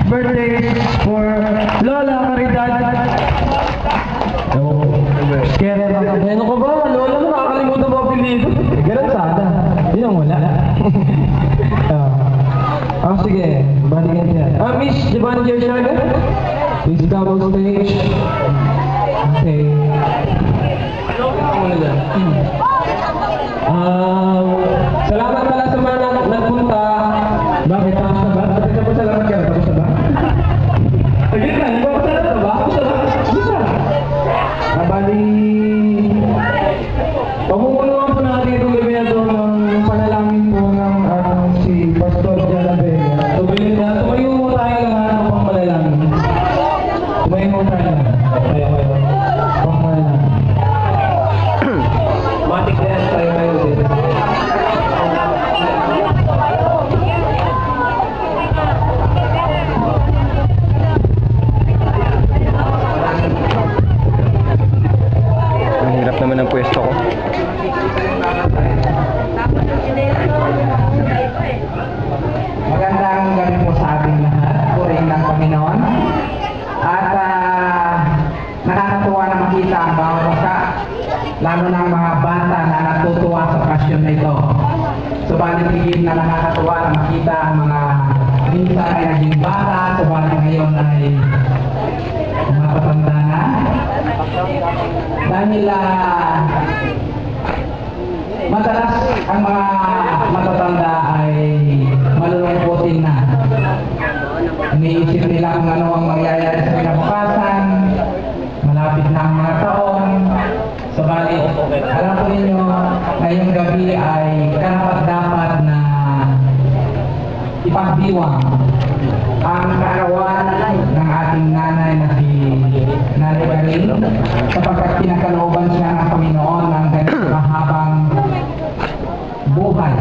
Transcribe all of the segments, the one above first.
Birthday for Lola Caridad. Kaya ano ka ba? Lola mo, nakakalimutan mo apelido. Ganun sana. Yun ang wala. Sige. Balikan siya. Miss Giovanni Gershada, please come on stage. Okay. Salamat pala sa mga nagpunta. Bakit? Tapos na ba? Bakit na po salamat ka? Tapos na ba? Agad na, hindi ba salamat na ba? Tapos na ba? Tapos na. Bali, pamumunuan po natin itong gabi na ito ng panalangin po ng si Pastor Janabella. Tumayo mo tayo lahat ng pangmanalangin. Tumayo mo tayo lahat. Pangmanalangin. Matik na yan tayo din. Ang hirap naman ang pwesto ko. Magandang gabi po sa ating lahat, purihin ng Panginoon. At nakakatuwa na makita ang bawat isa, lalo ng mga bata na natutuwa sa okasyon na ito. Subalit higit na nakakatuwa na makita ang mga minsan ay naging bata, subalit ngayon ay mga patanda na. Dahil madalas ang mga matatanda ay malulungkutin na. Iniisip nila kung ano ang mangyayari sa kinabukasan, malapit na ang mga taon. Subalit, alam po ninyo, ngayong gabi ay karapat-dapat na ipagdiwang ang kaarawan ng ating nanay na si Nanay Karin, sapagkat pinakalooban siya ng Panginoon ng ganito mahabang buhay.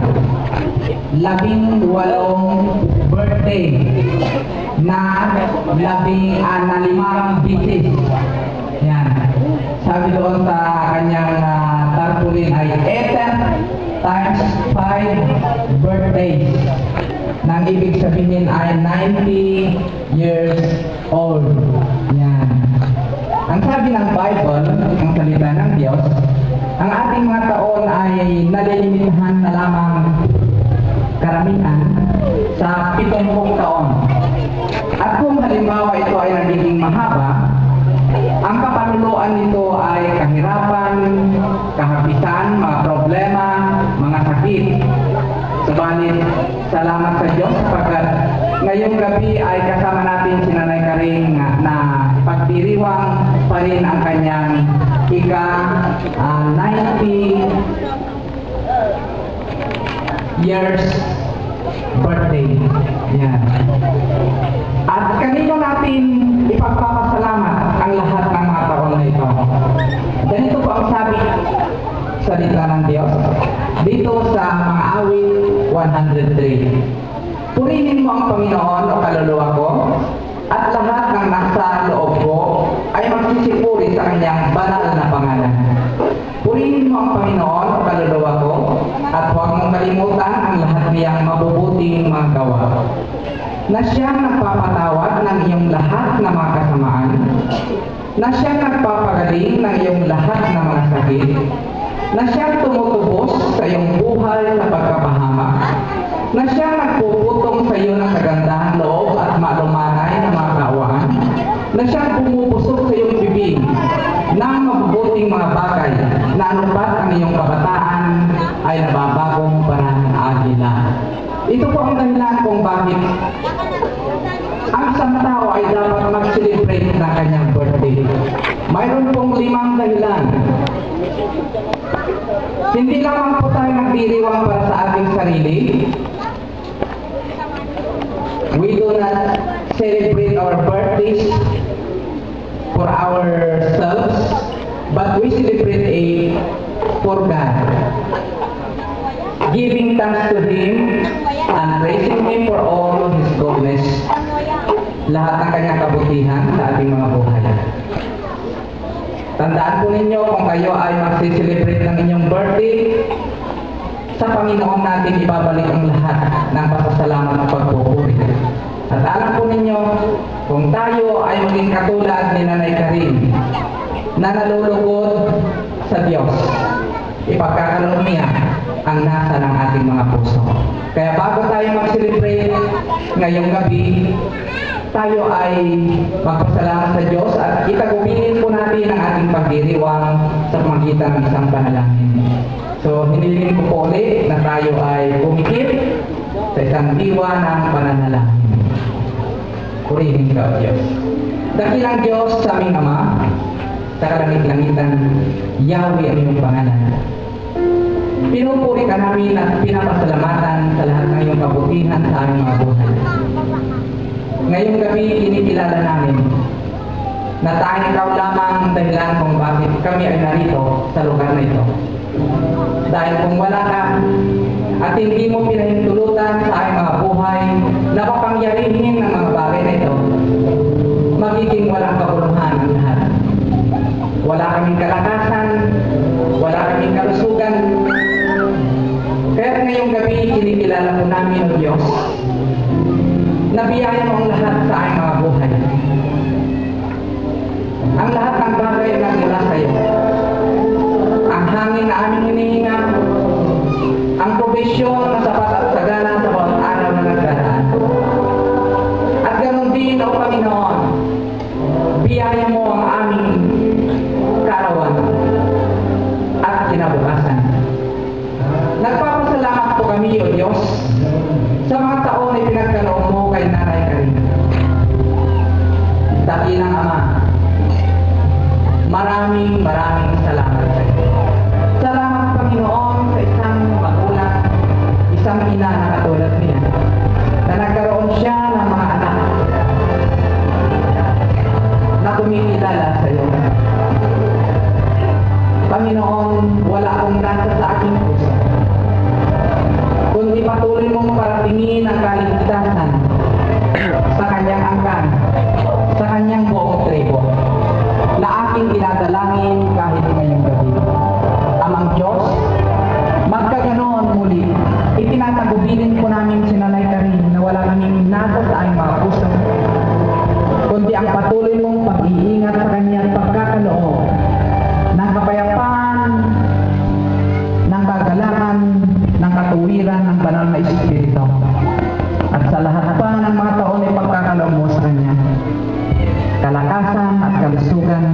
18 birthday na 15 bisis. Yan. Sabi doon sa kanyang tarpaulin ay 18 times 5 birthdays. Nang ibig sabihin ay 90 years old. Yan. Ang sabi ng Bible, ang salita ng Diyos, ang ating mga taon ay nalilimitahan na lamang karamihan sa 70 taon. At kung halimbawa ito ay nagiging mahaba, ang kapaluluan nito ay kahirapan, kahapisan, mga problema, mga sakit. Subalit, salamat sa Diyos sapagkat ngayong gabi ay kasama natin si Nanay Karing na pagdiriwang pa rin ang kanyang ika-90 years birthday. Yan. At kanino natin ipagpapasalamat ang lahat ng mga taon na ito. Ganito po ang sabi salita ng Diyos dito sa mga awit 103. Purihin mo ang Panginoon o kaluluwa ko, at lahat ng nasa loob ko ay magsisipuri sa kanyang banal na pangalan. Purihin mo ang Panginoon o kaluluwa ko, at huwag mong kalimutan ang lahat niyang mabubuting mga gawa. Na siyang nagpapatawad ng iyong lahat na mga kasamaan, na siyang nagpapagaling ng iyong lahat na mga sakit, na siyang tumutubos sa iyong buhay na pagkapahamak, na siyang nagpuputong sa iyo ng kagandahan loob at malumanay na mga kaawaan, na siyang pumupusok sa iyong bibig ng mabubuting mga bagay, na anupat ang iyong kabataan ay nababagong parang agila. Ito po ang dahilan kung bakit ang isang tao ay dapat mag-celebrate ng kanyang birthday. Mayroon pong 5 dahilan. Hindi lamang po tayo nagdiriwang para sa ating sarili. We do not celebrate our birthdays for ourselves, but we celebrate it for God. Giving thanks to Him and praising Him for all His goodness. Lahat ng kanyang kabutihan sa ating mga buhay. Tandaan po ninyo kung kayo ay mag-celebrate ng inyong birthday, sa Panginoon natin ibabalik ang lahat ng pasasalamat at pagpupuri. tayo ay maging katulad ni Nanay Karin na nalulugod sa Diyos. Ipagkakaloob niya ang nasa ng ating mga puso. Kaya bago tayo mag-celebrate ngayong gabi, tayo ay magpasalamat sa Diyos at itagubilin po natin ang ating pagdiriwang sa pamagitan ng isang panalangin. So, hiniling ko po ulit na tayo ay pumikit sa isang diwa ng pananalangin. Purihin ka, O Diyos. Dakilang Diyos sa aming Ama, sa kalangit-langitan, Yahweh ang iyong pangalan. Pinupuri ka namin at pinapasalamatan sa lahat ng iyong kabutihan sa aming mga buhay. Ngayong gabi, kinikilala namin na tanging ikaw lamang ang dahilan kung bakit kami ay narito sa lugar na ito. Dahil kung wala ka at hindi mo pinahintulutan sa aming mga buhay na papangyarihin ng mga bagay na ito, magiging walang kabuluhan ang lahat. Wala kaming kalakasan, wala kaming kalusugan. Kaya ngayong gabi, kinikilala po namin, O Diyos, nabiyaya mo ang lahat sa aming mga buhay. Ang lahat ng bagay na mula sa iyo. Ang hangin na aming hinihinga, ang probisyon na sapat at sagana sa bawat araw na nagdaraan. At ganoon din, O Panginoon, biyaya mo ang aming kaarawan at kinabukasan. Nagpapasalamat po kami, O Diyos, sa mga taon na pinagkaloob mo kay Nanay Karin. Dakilang Ama, maraming salamat sa iyo. Salamat, Panginoon, sa isang magulang, isang ina na katulad niya, na nagkaroon siya ng mga anak na kumikilala sa iyo. Panginoon, wala akong nasa sa aking puso, kundi patuloy mong paratingin ang kaligtasan sa kanyang angkan, sa kanyang buong tribo, na aking dinadalangin kahit ngayong gabi. Amang Diyos, magkaganoon muli, itinatagubilin po namin si Nanay Karin na wala kaming nasa sa aming mga puso, kundi ang patuloy mong pag-iingat sa kanyang pagkakaloob ng kapayapaan, ng kagalakan, ng katuwiran ng banal na Espiritu. At sa lahat pa ng mga taon ay pagkakaloob mo sa kanya, kalakasan at kalusugan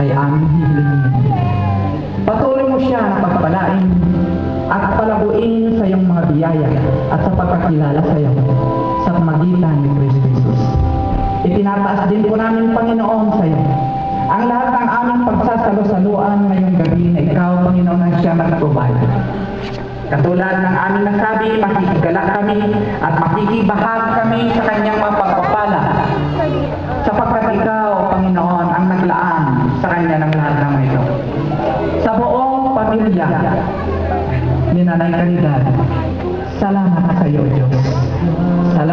ay aming hihilingin. Patuloy mo siya na pagpalain at palabuin sa iyong mga biyaya at sa pagkakilala sa iyo sa pamagitan ni Kristo Jesus. Itinataas din po namin, Panginoon, sa iyo ang lahat ng aming pagsasalo-saluan ngayong gabi na ikaw, Panginoon, ang siya nag-provide. Katulad ng aming nasabi, makikigala kami at makikibahag kami sa kanyang mapagpapala, sapagkat ikaw, Panginoon, ang naglaan sa kanya ng lahat ng ito. Sa buong pamilya ni Nanay Caridad, salamat sa iyo, Diyos. Salamat.